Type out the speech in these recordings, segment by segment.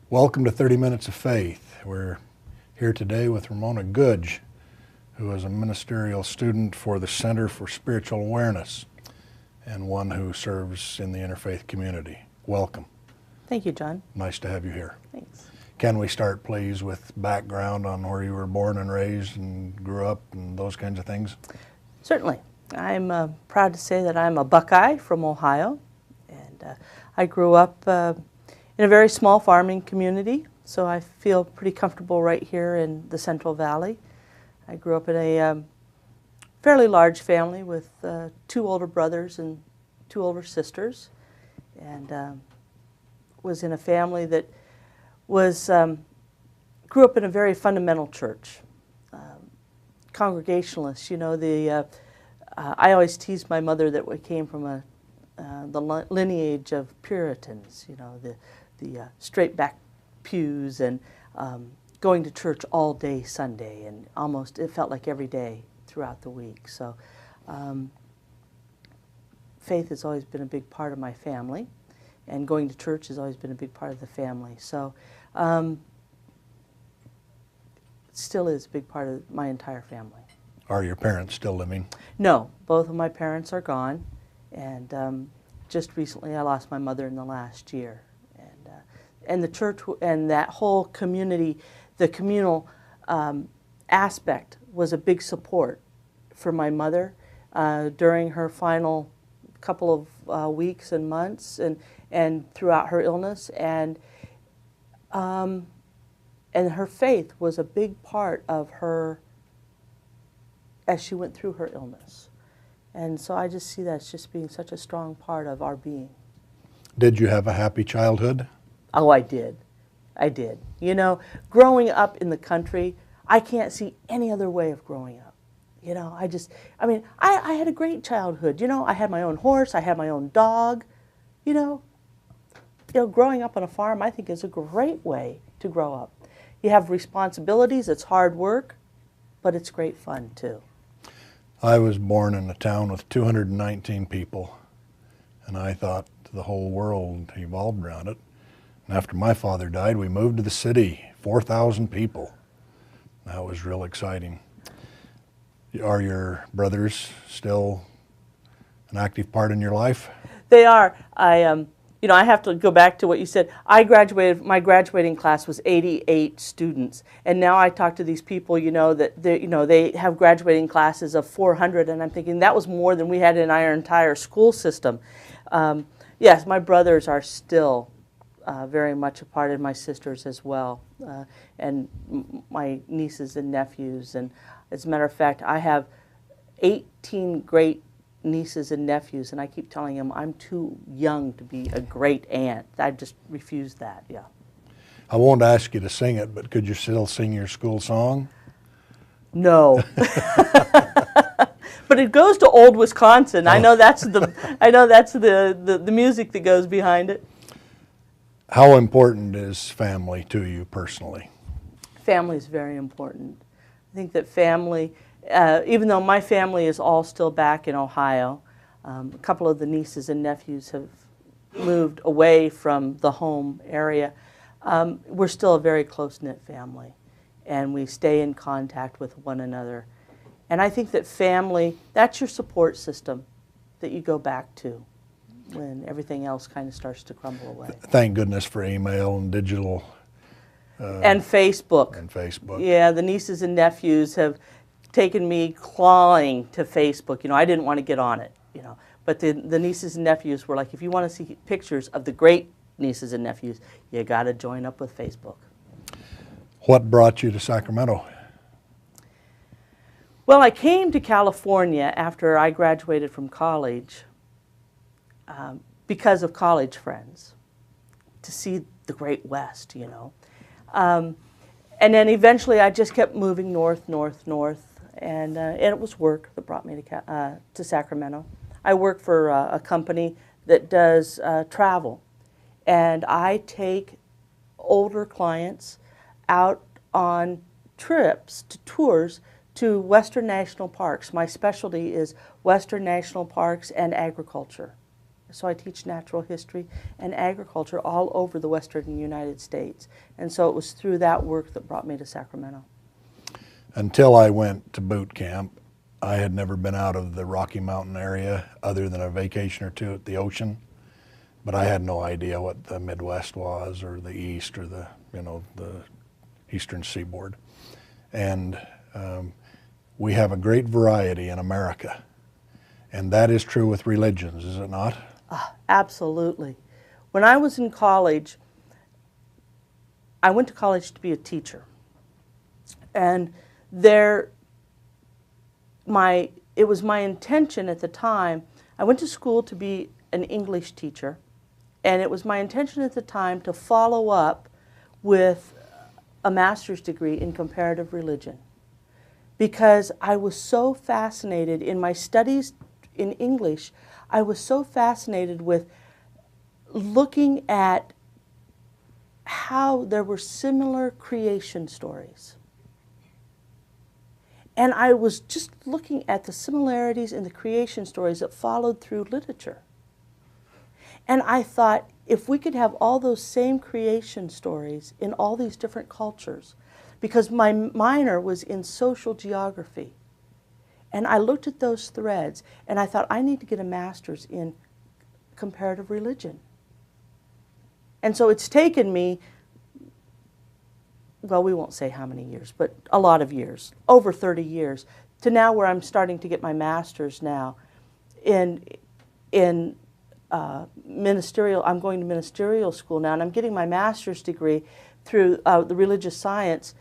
Welcome to 30 Minutes of Faith. We're here today with Ramona Goodge, who is a ministerial student for the Center for Spiritual Awareness and one who serves in the interfaith community. Welcome. Thank you, John. Nice to have you here. Thanks. Can we start, please, with background on where you were born and raised and grew up and those kinds of things? Certainly. I'm proud to say that I'm a Buckeye from Ohio, and I grew up in a very small farming community, so I feel pretty comfortable right here in the Central Valley. I grew up in a fairly large family with 2 older brothers and 2 older sisters, and was in a family that was grew up in a very fundamental church. Congregationalists, you know, I always teased my mother that we came from the lineage of Puritans, you know, the straight back pews and going to church all day Sunday, and almost it felt like every day throughout the week. So faith has always been a big part of my family, and going to church has always been a big part of the family. So it still is a big part of my entire family. Are your parents still living? No, both of my parents are gone, and just recently I lost my mother in the last year. And the church and that whole community, the communal aspect was a big support for my mother during her final couple of weeks and months and throughout her illness. And her faith was a big part of her as she went through her illness. And so I just see that as just being such a strong part of our being. Did you have a happy childhood? Oh, I did. I did. You know, growing up in the country, I can't see any other way of growing up. You know, I had a great childhood. You know, I had my own horse, I had my own dog. You know, growing up on a farm, I think, is a great way to grow up. You have responsibilities, it's hard work, but it's great fun too. I was born in a town with 219 people, and I thought the whole world evolved around it. And after my father died, we moved to the city, 4,000 people. That was real exciting. Are your brothers still an active part in your life? They are. I have to go back to what you said. I graduated, my graduating class was 88 students. And now I talk to these people, that they have graduating classes of 400, and I'm thinking that was more than we had in our entire school system. Yes, my brothers are still very much a part of my sisters as well, and my nieces and nephews. And as a matter of fact, I have 18 great nieces and nephews, and I keep telling them I'm too young to be a great aunt. I just refuse that, yeah. I won't ask you to sing it, but could you still sing your school song? No. But it goes to Old Wisconsin. I know that's the music that goes behind it. How important is family to you personally? Family is very important. I think that family, even though my family is all still back in Ohio, a couple of the nieces and nephews have moved away from the home area, we're still a very close-knit family, and we stay in contact with one another. And I think that family, that's your support system that you go back to when everything else kind of starts to crumble away. Thank goodness for email and digital. And Facebook. And Facebook. Yeah, the nieces and nephews have taken me clawing to Facebook. I didn't want to get on it, But the nieces and nephews were like, if you want to see pictures of the great nieces and nephews, you got to join up with Facebook. What brought you to Sacramento? Well, I came to California after I graduated from college because of college friends, to see the Great West, And then eventually I just kept moving north, and it was work that brought me to Sacramento. I work for a company that does travel, and I take older clients out on trips, to tours, to Western National Parks. My specialty is Western National Parks and agriculture. So I teach natural history and agriculture all over the western United States. And so it was through that work that brought me to Sacramento. Until I went to boot camp, I had never been out of the Rocky Mountain area other than a vacation or two at the ocean. But I had no idea what the Midwest was, or the East, or the Eastern Seaboard. And we have a great variety in America. And that is true with religions, is it not? Absolutely. When I was in college, I went to college to be a teacher. And it was my intention at the time, I went to school to be an English teacher, and it was my intention at the time to follow up with a master's degree in comparative religion, because I was so fascinated in my studies in English. I was so fascinated with looking at how there were similar creation stories. And I was just looking at the similarities in the creation stories that followed through literature. And I thought, if we could have all those same creation stories in all these different cultures, because my minor was in social geography, and I looked at those threads, and I thought, I need to get a master's in comparative religion. And so it's taken me, well, we won't say how many years, but a lot of years, over 30 years, to now where I'm starting to get my master's now in ministerial. I'm going to ministerial school now, and I'm getting my master's degree through the religious science,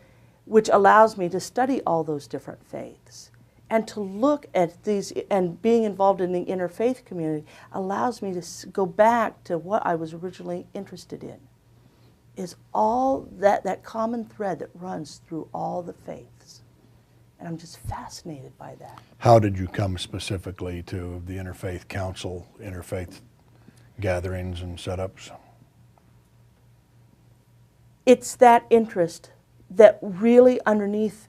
which allows me to study all those different faiths. And to look at these, and being involved in the interfaith community allows me to go back to what I was originally interested in, is all that common thread that runs through all the faiths. And I'm just fascinated by that. How did you come specifically to the Interfaith Council, interfaith gatherings and setups? It's that interest that really underneath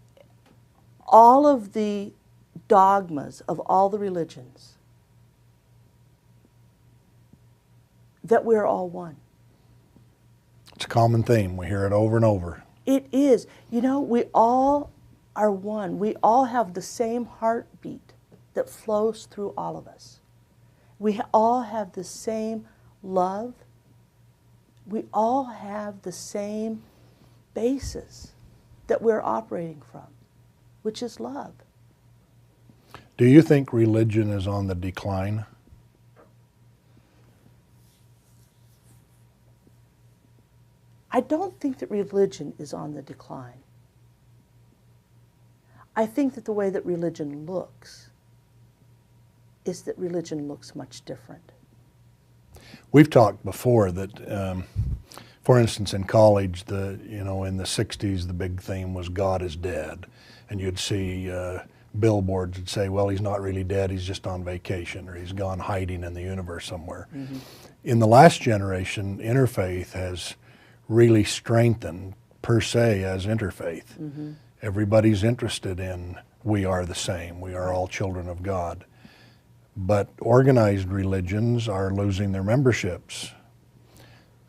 all of the dogmas of all the religions, that we're all one. It's a common theme. We hear it over and over. It is. You know, we all are one. We all have the same heartbeat that flows through all of us. We all have the same love. We all have the same basis that we're operating from, which is love. Do you think religion is on the decline? I don't think that religion is on the decline. I think that the way that religion looks is that religion looks much different. We've talked before that, for instance, in college, in the 60s, the big theme was God is dead. And you'd see billboards that say, well, he's not really dead, he's just on vacation, or he's gone hiding in the universe somewhere. Mm-hmm. In the last generation, interfaith has really strengthened per se as interfaith. Mm-hmm. Everybody's interested in we are the same, we are all children of God. But organized religions are losing their memberships.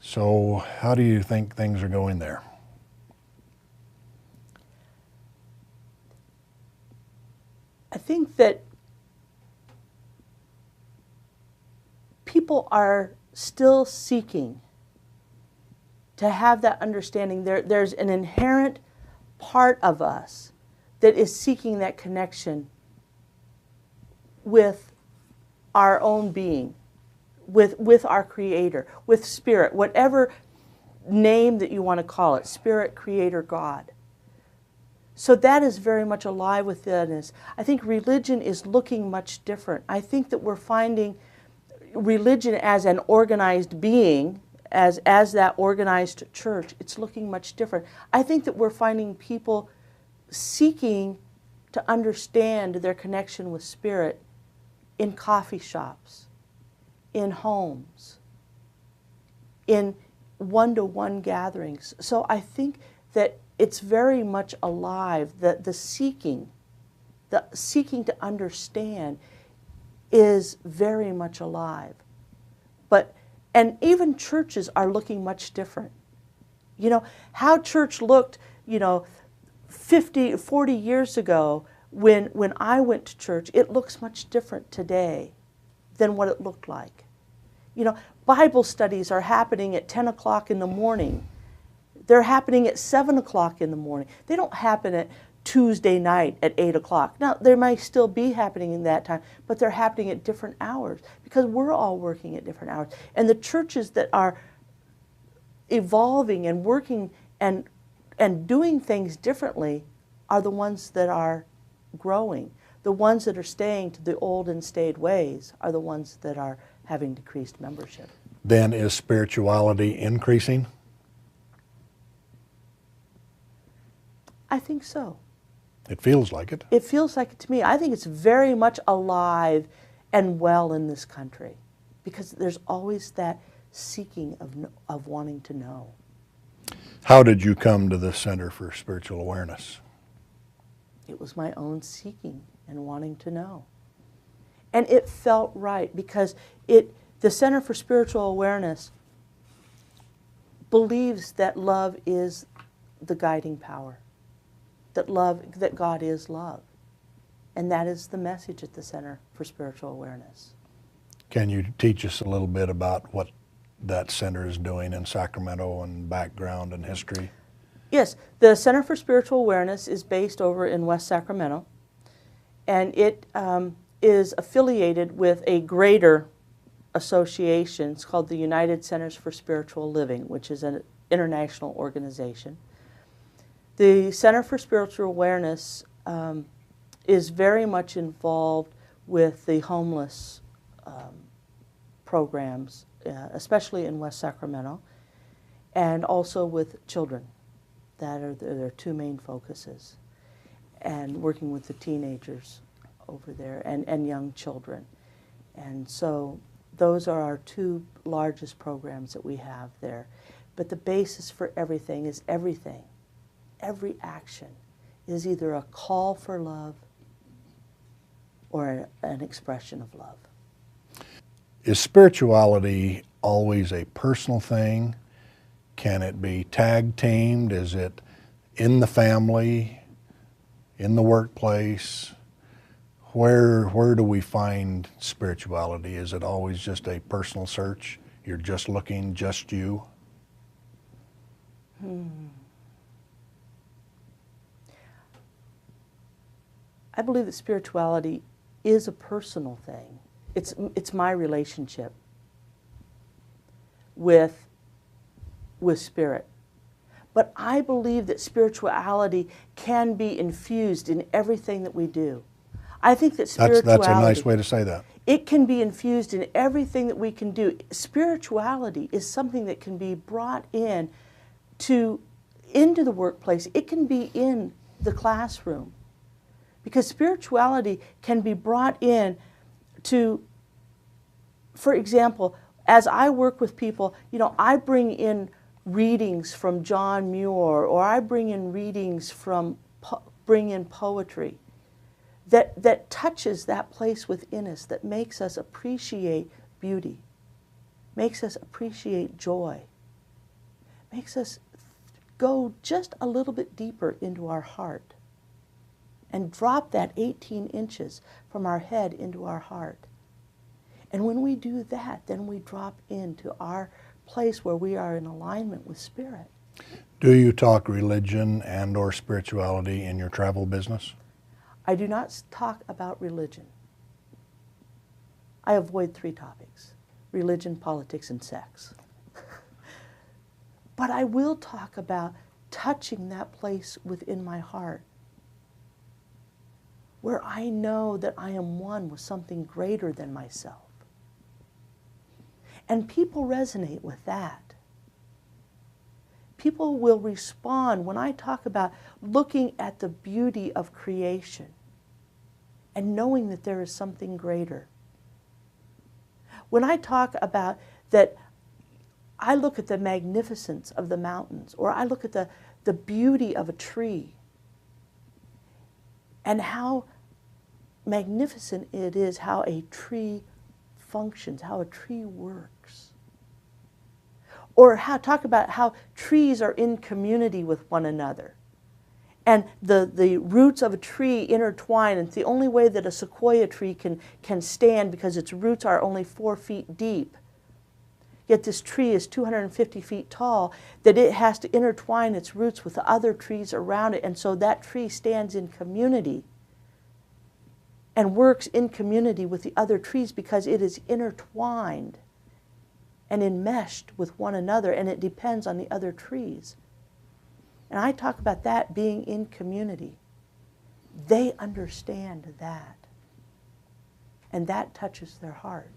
So how do you think things are going there? I think that people are still seeking to have that understanding. There's an inherent part of us that is seeking that connection with our own being, with our Creator, with Spirit, whatever name that you want to call it, Spirit, Creator, God. So that is very much alive within us. I think religion is looking much different. I think that we're finding religion as an organized being, as that organized church, it's looking much different. I think that we're finding people seeking to understand their connection with Spirit in coffee shops, in homes, in one-to-one gatherings. So I think that it's very much alive, that the seeking to understand is very much alive. But, and even churches are looking much different. You know, how church looked, you know, 50, 40 years ago when I went to church, it looks much different today than what it looked like. You know, Bible studies are happening at 10 o'clock in the morning. They're happening at 7 o'clock in the morning. They don't happen at Tuesday night at 8 o'clock. Now, they might still be happening in that time, but they're happening at different hours because we're all working at different hours. And the churches that are evolving and working and doing things differently are the ones that are growing. The ones that are staying to the old and staid ways are the ones that are having decreased membership. Then is spirituality increasing? I think so. It feels like it. It feels like it to me. I think it's very much alive and well in this country because there's always that seeking of wanting to know. How did you come to the Center for Spiritual Awareness? It was my own seeking and wanting to know. And it felt right because the Center for Spiritual Awareness believes that love is the guiding power, that God is love. And that is the message at the Center for Spiritual Awareness. Can you teach us a little bit about what that center is doing in Sacramento and background and history? Yes, the Center for Spiritual Awareness is based over in West Sacramento, and it is affiliated with a greater association. It's called the United Centers for Spiritual Living, which is an international organization. The Center for Spiritual Awareness is very much involved with the homeless programs, especially in West Sacramento, and also with children. That are their two main focuses, and working with the teenagers over there and young children. And so those are our two largest programs that we have there. But the basis for everything is everything. Every action is either a call for love or an expression of love. Is spirituality always a personal thing? Can it be tag teamed? Is it in the family, in the workplace? Where do we find spirituality? Is it always just a personal search? You're just looking, just you? I believe that spirituality is a personal thing. It's my relationship with spirit. But I believe that spirituality can be infused in everything that we do. I think that spirituality... That's a nice way to say that. It can be infused in everything that we can do. Spirituality is something that can be brought into the workplace. It can be in the classroom. Because spirituality can be brought in to, for example, as I work with people, you know, I bring in readings from John Muir, or I bring in readings bring in poetry that touches that place within us, that makes us appreciate beauty, makes us appreciate joy, makes us go just a little bit deeper into our heart and drop that 18 inches from our head into our heart. And when we do that, then we drop into our place where we are in alignment with Spirit. Do you talk religion and or spirituality in your travel business? I do not talk about religion. I avoid 3 topics: religion, politics, and sex. But I will talk about touching that place within my heart where I know that I am one with something greater than myself. And people resonate with that. People will respond when I talk about looking at the beauty of creation and knowing that there is something greater. When I talk about that, I look at the magnificence of the mountains, or I look at the beauty of a tree and how magnificent it is how a tree functions, how a tree works. Or talk about how trees are in community with one another. And the roots of a tree intertwine, and it's the only way that a sequoia tree can stand, because its roots are only 4 feet deep. Yet this tree is 250 feet tall, that it has to intertwine its roots with the other trees around it. And so that tree stands in community and works in community with the other trees because it is intertwined and enmeshed with one another, and it depends on the other trees. And I talk about that being in community. They understand that. And that touches their heart.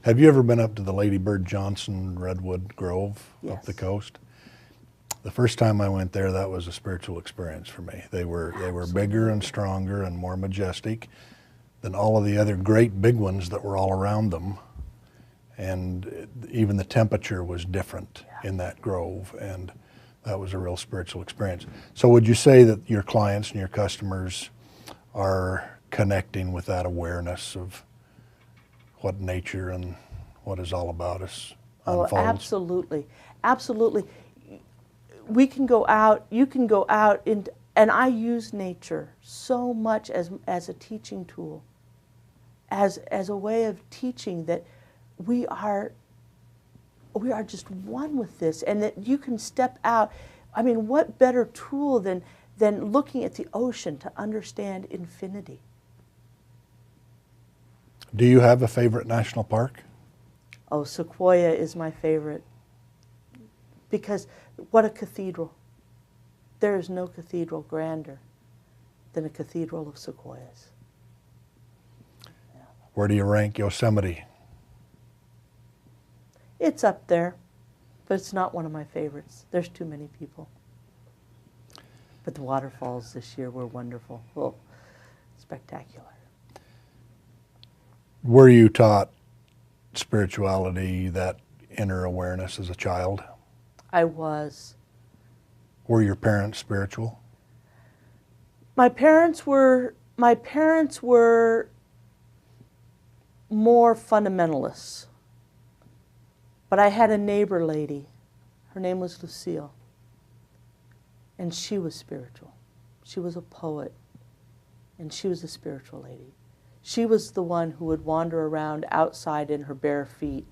Have you ever been up to the Lady Bird Johnson Redwood Grove up the coast? The first time I went there, that was a spiritual experience for me. They were bigger and stronger and more majestic than all of the other great big ones that were all around them. And even the temperature was different in that grove, and that was a real spiritual experience. So would you say that your clients and your customers are connecting with that awareness of what nature and what is all about us unfolds? Oh, absolutely. Absolutely. We can go out, you can go out, and I use nature so much as a teaching tool, as a way of teaching that we are just one with this, and that you can step out. I mean, what better tool than looking at the ocean to understand infinity? Do you have a favorite national park? Oh, Sequoia is my favorite. Because what a cathedral. There is no cathedral grander than a cathedral of sequoias. Yeah. Where do you rank Yosemite? It's up there, but it's not one of my favorites. There's too many people. But the waterfalls this year were wonderful. Oh, spectacular. Were you taught spirituality, that inner awareness as a child? I was. Were your parents spiritual? My parents were more fundamentalists. But I had a neighbor lady. Her name was Lucille. And she was spiritual. She was a poet. And she was a spiritual lady. She was the one who would wander around outside in her bare feet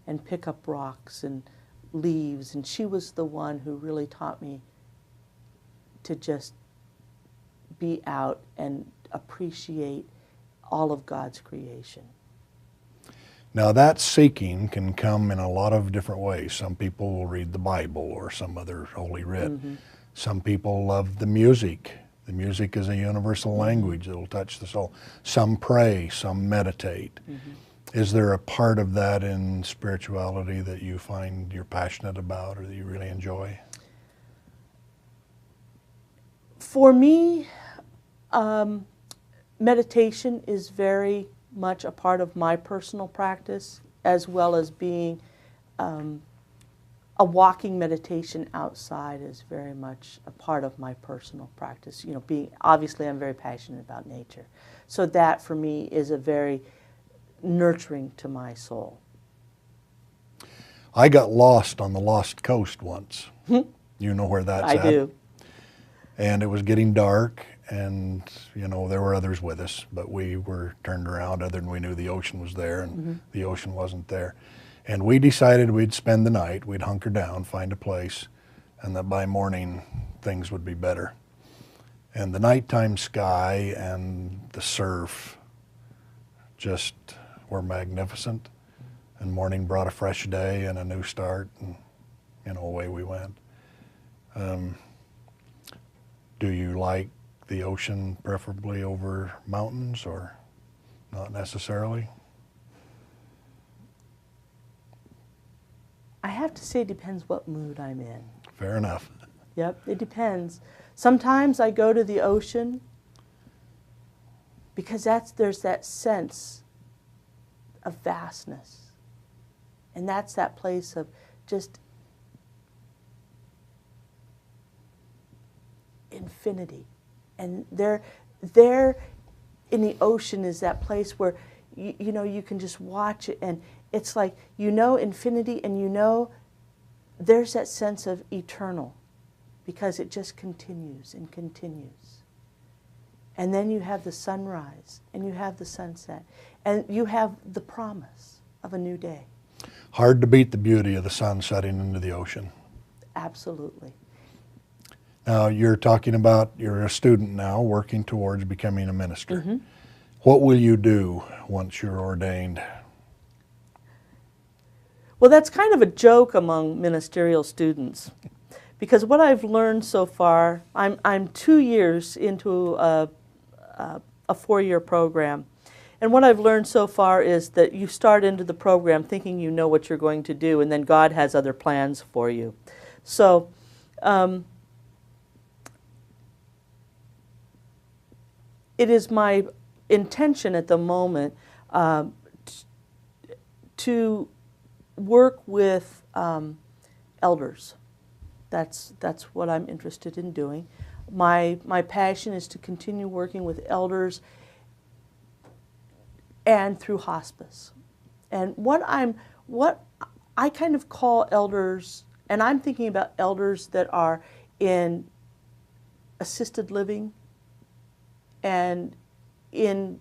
and pick up rocks and leaves. And she was the one who really taught me to just be out and appreciate all of God's creation. Now that seeking can come in a lot of different ways. Some people will read the Bible or some other holy writ. Mm-hmm. Some people love the music. The music is a universal language that will touch the soul. Some pray, some meditate. Mm-hmm. Is there a part of that in spirituality that you find you're passionate about or that you really enjoy? For me, meditation is very much a part of my personal practice, as well as being a walking meditation outside is very much a part of my personal practice. You know, obviously I'm very passionate about nature. So that for me is a very nurturing to my soul. I got lost on the Lost Coast once. You know where that's at? I do. And it was getting dark, and you know there were others with us, but we were turned around other than we knew the ocean was there, and the ocean wasn't there. And we decided we'd spend the night, we'd hunker down, find a place, and that by morning things would be better. And the nighttime sky and the surf just were magnificent. And morning brought a fresh day and a new start, and you know, away we went. Do you like the ocean preferably over mountains, or not necessarily? I have to say it depends what mood I'm in. Fair enough. Yep, it depends. Sometimes I go to the ocean because there's that sense of vastness. And that's that place of just infinity. And there in the ocean is that place where you know, you can just watch it, and it's like, you know, infinity, and you know there's that sense of eternal, because it just continues and continues. And then you have the sunrise, and you have the sunset, and you have the promise of a new day. Hard to beat the beauty of the sun setting into the ocean. Absolutely. Now, you're talking about you're a student now working towards becoming a minister. Mm-hmm. What will you do once you're ordained? Well, that's kind of a joke among ministerial students, because what I've learned so far, I'm 2 years into a 4-year program, and what I've learned so far is that you start into the program thinking you know what you're going to do, and then God has other plans for you. So it is my intention at the moment to work with elders. That's what I'm interested in doing. My passion is to continue working with elders and through hospice. And what I kind of call elders, and I'm thinking about elders that are in assisted living and in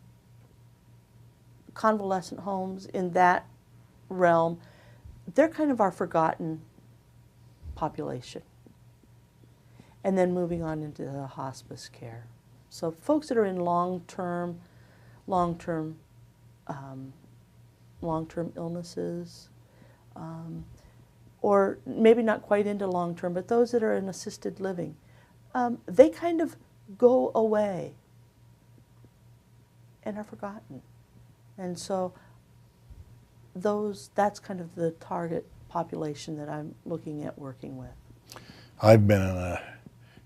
convalescent homes, in that realm. They're kind of our forgotten population. And then moving on into the hospice care. So folks that are in long-term illnesses, or maybe not quite into long-term, but those that are in assisted living, they kind of go away and are forgotten. And so that's kind of the target population that I'm looking at working with. I've been in a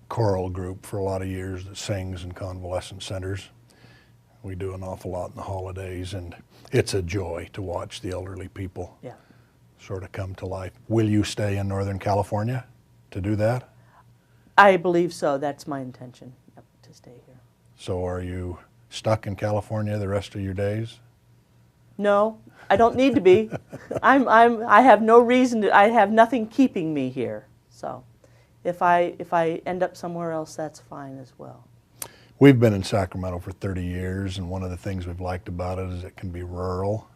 choral group for a lot of years that sings in convalescent centers. We do an awful lot in the holidays, and it's a joy to watch the elderly people sort of come to life. Will you stay in Northern California to do that? I believe so. That's my intention, to stay here. So are you stuck in California the rest of your days? No, I don't need to be. I have no reason to. I have nothing keeping me here. So, if I end up somewhere else, that's fine as well. We've been in Sacramento for 30 years, and one of the things we've liked about it is it can be rural,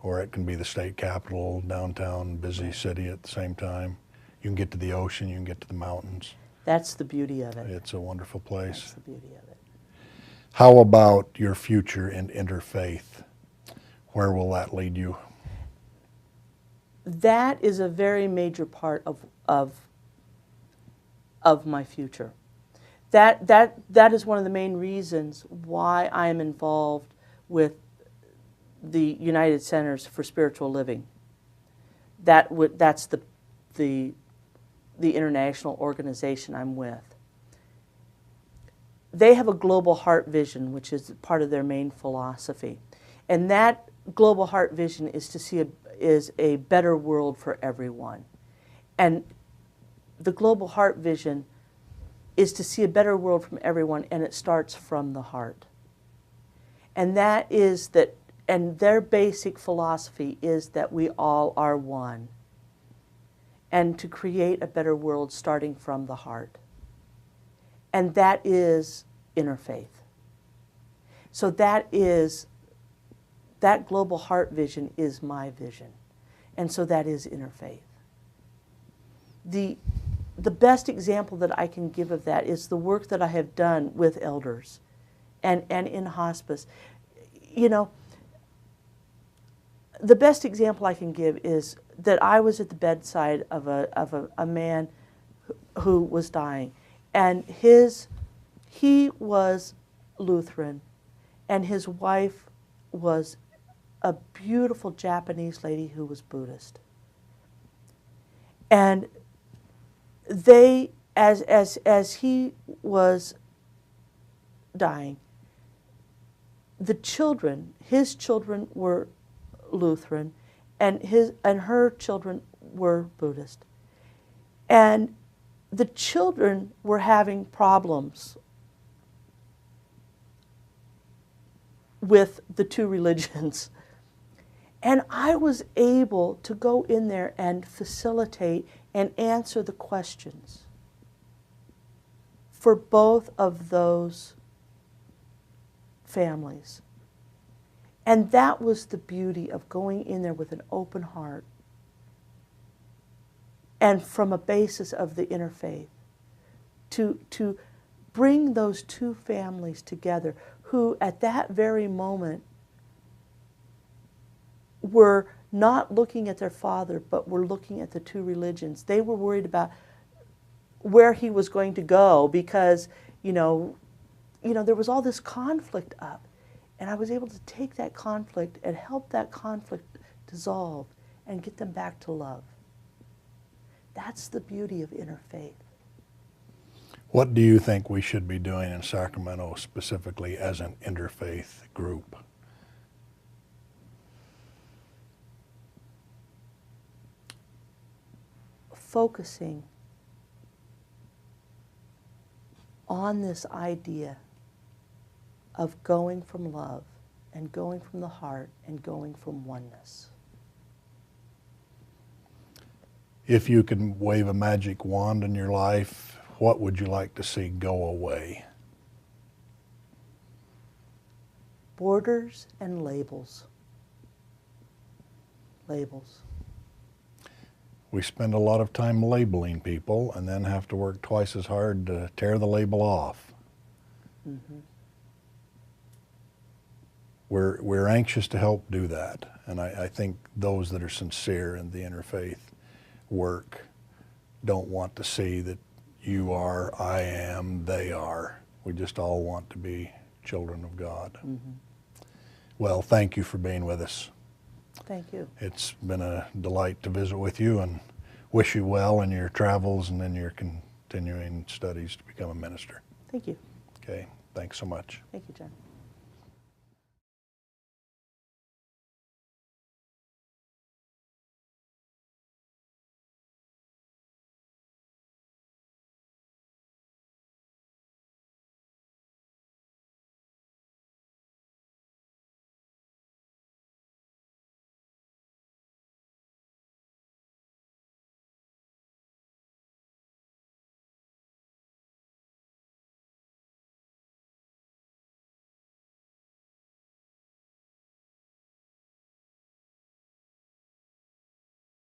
or it can be the state capital, downtown, busy city at the same time. You can get to the ocean, you can get to the mountains. That's the beauty of it. It's a wonderful place. That's the beauty of it. How about your future in Interfaith? Where will that lead you? That is a very major part of my future. That is one of the main reasons why I am involved with the United Centers for Spiritual Living. That's the international organization I'm with. They have a global heart vision, which is part of their main philosophy, and that global heart vision is to see a better world for everyone. And the global heart vision is to see a better world from everyone, and it starts from the heart. And that is that, and their basic philosophy is that we all are one, and to create a better world starting from the heart. And that is interfaith. So that global heart vision is my vision. And so that is interfaith. The best example that I can give of that is the work that I have done with elders and in hospice. You know, the best example I can give is that I was at the bedside of a man who was dying, and he was Lutheran, and his wife was a beautiful Japanese lady who was Buddhist. And they, as he was dying, his children were Lutheran, and her children were Buddhist. And the children were having problems with the two religions. And I was able to go in there and facilitate and answer the questions for both of those families. And that was the beauty of going in there with an open heart and from a basis of the interfaith to bring those two families together who at that very moment were not looking at their father, but were looking at the two religions. They were worried about where he was going to go because, there was all this conflict up. And I was able to take that conflict and help that conflict dissolve and get them back to love. That's the beauty of interfaith. What do you think we should be doing in Sacramento specifically as an interfaith group? Focusing on this idea of going from love and going from the heart and going from oneness. If you could wave a magic wand in your life, what would you like to see go away? Borders and labels. Labels. We spend a lot of time labeling people and then have to work twice as hard to tear the label off. Mm-hmm. We're anxious to help do that, and I think those that are sincere in the interfaith work don't want to see that you are, I am, they are. We just all want to be children of God. Mm-hmm. Well, thank you for being with us. Thank you. It's been a delight to visit with you, and wish you well in your travels and in your continuing studies to become a minister. Thank you. Okay, thanks so much. Thank you, John.